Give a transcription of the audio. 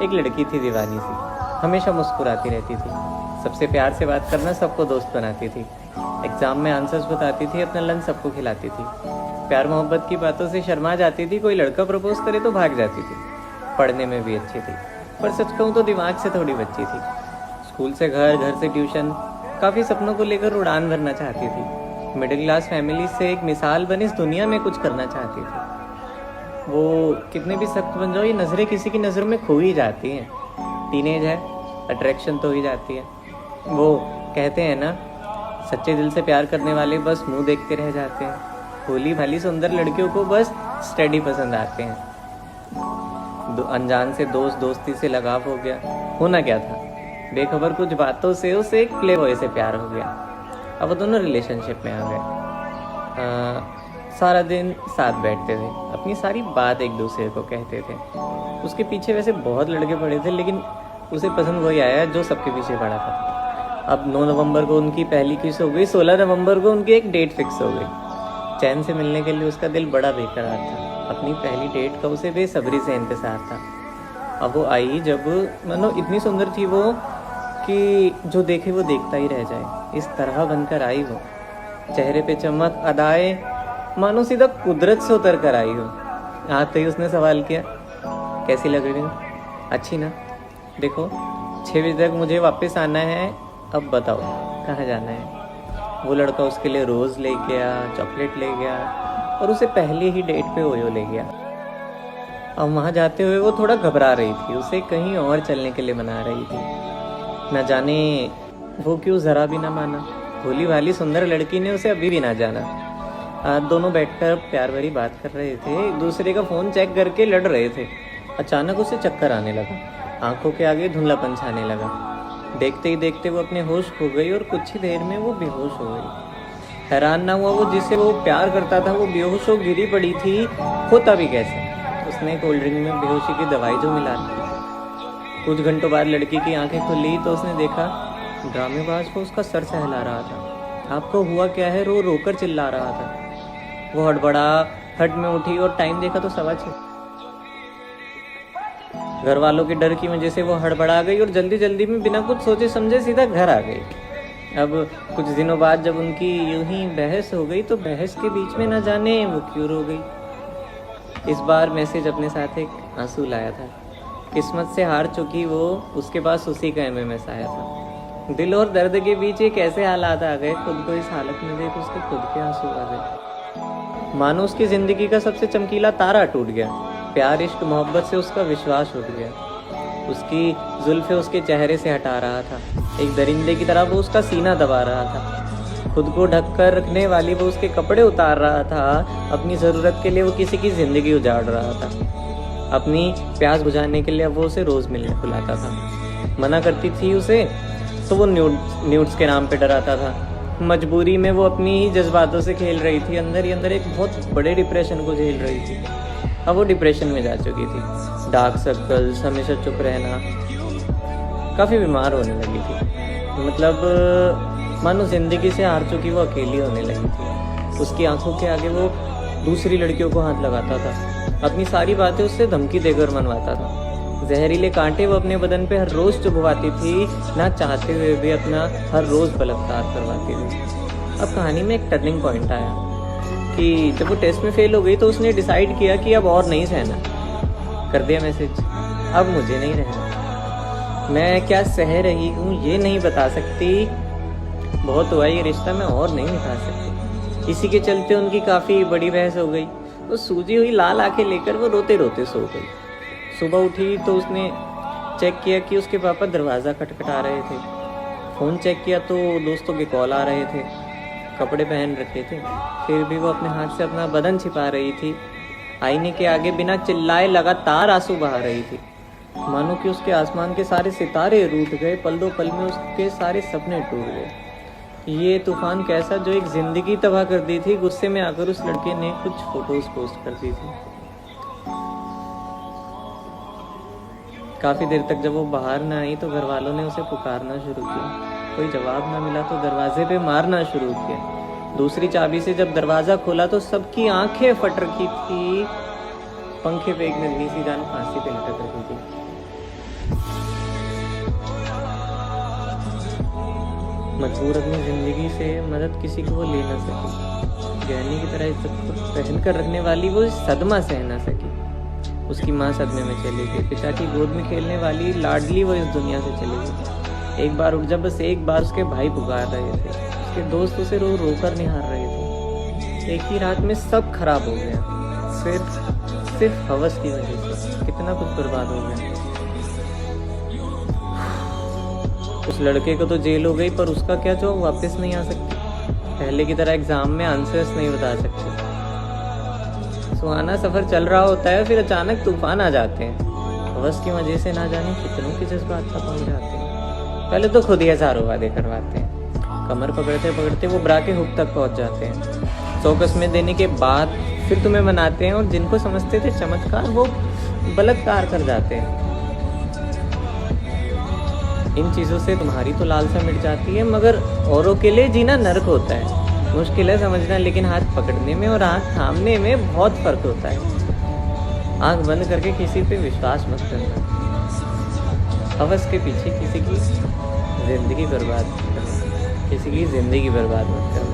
एक लड़की थी दीवानी सी, हमेशा मुस्कुराती रहती थी, सबसे प्यार से बात करना, सबको दोस्त बनाती थी, एग्ज़ाम में आंसर्स बताती थी, अपना लंच सबको खिलाती थी, प्यार मोहब्बत की बातों से शर्मा जाती थी, कोई लड़का प्रपोज करे तो भाग जाती थी, पढ़ने में भी अच्छी थी, पर सच कहूँ तो दिमाग से थोड़ी बच्ची थी। स्कूल से घर, घर से ट्यूशन, काफ़ी सपनों को लेकर उड़ान भरना चाहती थी। मिडिल क्लास फैमिली से एक मिसाल बनी इस दुनिया में कुछ करना चाहती थी। वो कितने भी सख्त बन जाओ, ये नज़रें किसी की नज़र में खो ही जाती हैं। टीनेज है, अट्रैक्शन तो ही जाती है। वो कहते हैं ना, सच्चे दिल से प्यार करने वाले बस मुंह देखते रह जाते हैं। भोली भाली सुंदर लड़कियों को बस स्टडी पसंद आते हैं। अनजान से दोस्त, दोस्ती से लगाव हो गया। होना क्या था, बेखबर कुछ बातों से उसे एक प्ले बॉय से प्यार हो गया। अब वो दोनों रिलेशनशिप में आ गए। सारा दिन साथ बैठते थे, अपनी सारी बात एक दूसरे को कहते थे। उसके पीछे वैसे बहुत लड़के पड़े थे, लेकिन उसे पसंद वही आया जो सबके पीछे पड़ा था। अब 9 नवंबर को उनकी पहली किस हो गई, 16 नवंबर को उनकी एक डेट फिक्स हो गई। चैन से मिलने के लिए उसका दिल बड़ा बेकरार था। अपनी पहली डेट का उसे बेसब्री से इंतज़ार था। अब वो आई जब, मानो इतनी सुंदर थी वो कि जो देखे वो देखता ही रह जाए, इस तरह बनकर आई वो। चेहरे पे चमक, अदाएं मानो सीधा कुदरत से उतर कर आई हो। आते ही उसने सवाल किया, कैसी लग रही हूँ? अच्छी ना? देखो 6 बजे तक मुझे वापस आना है, अब बताओ कहाँ जाना है? वो लड़का उसके लिए रोज़ ले गया, चॉकलेट ले गया और उसे पहले ही डेट पे ओयो ले गया। अब वहाँ जाते हुए वो थोड़ा घबरा रही थी, उसे कहीं और चलने के लिए मना रही थी। न जाने वो क्यों ज़रा भी ना माना। भोली भाली सुंदर लड़की ने उसे अभी भी ना जाना। दोनों बैठकर प्यार भरी बात कर रहे थे, एक दूसरे का फ़ोन चेक करके लड़ रहे थे। अचानक उसे चक्कर आने लगा, आंखों के आगे धुंधलापन छाने लगा। देखते ही देखते वो अपने होश खो गई और कुछ ही देर में वो बेहोश हो गई। हैरान ना हुआ वो, जिससे वो प्यार करता था वो बेहोश हो गिरी पड़ी थी। होता भी कैसे? उसने कोल्ड ड्रिंक में बेहोशी की दवाई जो मिला दी। कुछ घंटों बाद लड़की की आंखें खुली तो उसने देखा ड्रामेबाज को उसका सर सहला रहा था। आपको हुआ क्या है? रो रो कर चिल्ला रहा था। वो हड़बड़ा हट में उठी और टाइम देखा तो 6:15। घर वालों के डर की वजह से वो हड़बड़ा गई और जल्दी जल्दी में बिना कुछ सोचे समझे सीधा घर आ गई। अब कुछ दिनों बाद जब उनकी यूं ही बहस हो गई तो बहस के बीच में न जाने वो क्यों रो गई। इस बार मैसेज अपने साथ एक आंसू लाया था। किस्मत से हार चुकी वो, उसके पास उसी का MMS आया था। दिल और दर्द के बीच एक ऐसे हालात आ गए, खुद को इस हालत में देख उसके खुद के आंसू आ गए। मानो उसकी जिंदगी का सबसे चमकीला तारा टूट गया। प्यार, इश्क, मोहब्बत से उसका विश्वास उठ गया। उसकी जुल्फे उसके चेहरे से हटा रहा था। एक दरिंदे की तरह वो उसका सीना दबा रहा था। खुद को ढक कर रखने वाली वो उसके कपड़े उतार रहा था। अपनी ज़रूरत के लिए वो किसी की ज़िंदगी उजाड़ रहा था। अपनी प्यास बुझाने के लिए वो उसे रोज़ मिलने बुलाता था। मना करती थी उसे तो वो न्यूड्स के नाम पे डराता था। मजबूरी में वो अपनी ही जज्बातों से खेल रही थी। अंदर ही अंदर एक बहुत बड़े डिप्रेशन को झेल रही थी। अब वो डिप्रेशन में जा चुकी थी। डार्क सर्कल्स, हमेशा चुप रहना, काफ़ी बीमार होने लगी थी। मतलब मानो ज़िंदगी से हार चुकी वो अकेली होने लगी थी। उसकी आंखों के आगे वो दूसरी लड़कियों को हाथ लगाता था। अपनी सारी बातें उससे धमकी देकर मनवाता था। जहरीले कांटे वो अपने बदन पे हर रोज़ चुभवाती थी, ना चाहते हुए भी अपना हर रोज़ बलात्कार करवाती थी। अब कहानी में एक टर्निंग पॉइंट आया कि जब वो टेस्ट में फेल हो गई तो उसने डिसाइड किया कि अब और नहीं सहना। कर दिया मैसेज, अब मुझे नहीं रहना। मैं क्या सह रही हूँ ये नहीं बता सकती। बहुत हुआ ये रिश्ता, मैं और नहीं निभा सकती। इसी के चलते उनकी काफ़ी बड़ी बहस हो गई। वो सूजी हुई लाल आंखें लेकर वो रोते रोते सो गई। सुबह उठी तो उसने चेक किया कि उसके पापा दरवाज़ा खटखटा रहे थे। फ़ोन चेक किया तो दोस्तों के कॉल आ रहे थे। कपड़े पहन रखे थे, फिर भी वो अपने हाथ से अपना बदन छिपा रही थी। आईने के आगे बिना चिल्लाए लगातार आंसू बहा रही थी। मानो कि उसके आसमान के सारे सितारे रूठ गए। पल दो पल में उसके सारे सपने टूट गए। ये तूफान कैसा जो एक ज़िंदगी तबाह कर दी थी। गुस्से में आकर उस लड़के ने कुछ फ़ोटोज़ पोस्ट कर दी थी। काफ़ी देर तक जब वो बाहर ना आई तो घर वालों ने उसे पुकारना शुरू किया। कोई जवाब ना मिला तो दरवाजे पे मारना शुरू किया। दूसरी चाबी से जब दरवाज़ा खोला तो सबकी आंखें फट रखी थी। पंखे पे एक नन्ही सी जान फांसी पे लटक रही थी। मजबूर अपनी ज़िंदगी से मदद किसी को वो ले ना सकी। गहने की तरह इज्जत को पहन कर रखने वाली वो सदमा सह ना सकी। उसकी माँ सदमे में चली गई। पिता की गोद में खेलने वाली लाडली वो इस दुनिया से चली गई। एक बार उठ जा, बस एक बार उसके भाई पुकार रहे थे, उसके दोस्त उसे रो रो कर निहार रहे थे। एक ही रात में सब खराब हो गया, सिर्फ हवस की वजह से कितना कुछ बर्बाद हो गया। उस लड़के को तो जेल हो गई, पर उसका क्या जो वापस नहीं आ सकती। पहले की तरह एग्जाम में आंसर्स नहीं बता सकती। सुहाना सफर चल रहा होता है, फिर अचानक तूफान आ जाते हैं। हवस की वजह से ना जाने कितनों के जज्बात तक पहुंच जाते हैं। पहले तो खुद ही हजारों वादे करवाते हैं, कमर पकड़ते पकड़ते वो ब्रा के हुक तक पहुंच जाते हैं। 100 कस्में देने के बाद फिर तुम्हें मनाते हैं, और जिनको समझते थे चमत्कार वो बलात्कार कर जाते हैं। इन चीज़ों से तुम्हारी तो लालसा मिट जाती है, मगर औरों के लिए जीना नर्क होता है। मुश्किल है समझना, लेकिन हाथ पकड़ने में और आँख थामने में बहुत फ़र्क होता है। आँख बंद करके किसी पे विश्वास मत करना। हवस के पीछे किसी की ज़िंदगी बर्बाद मत करना।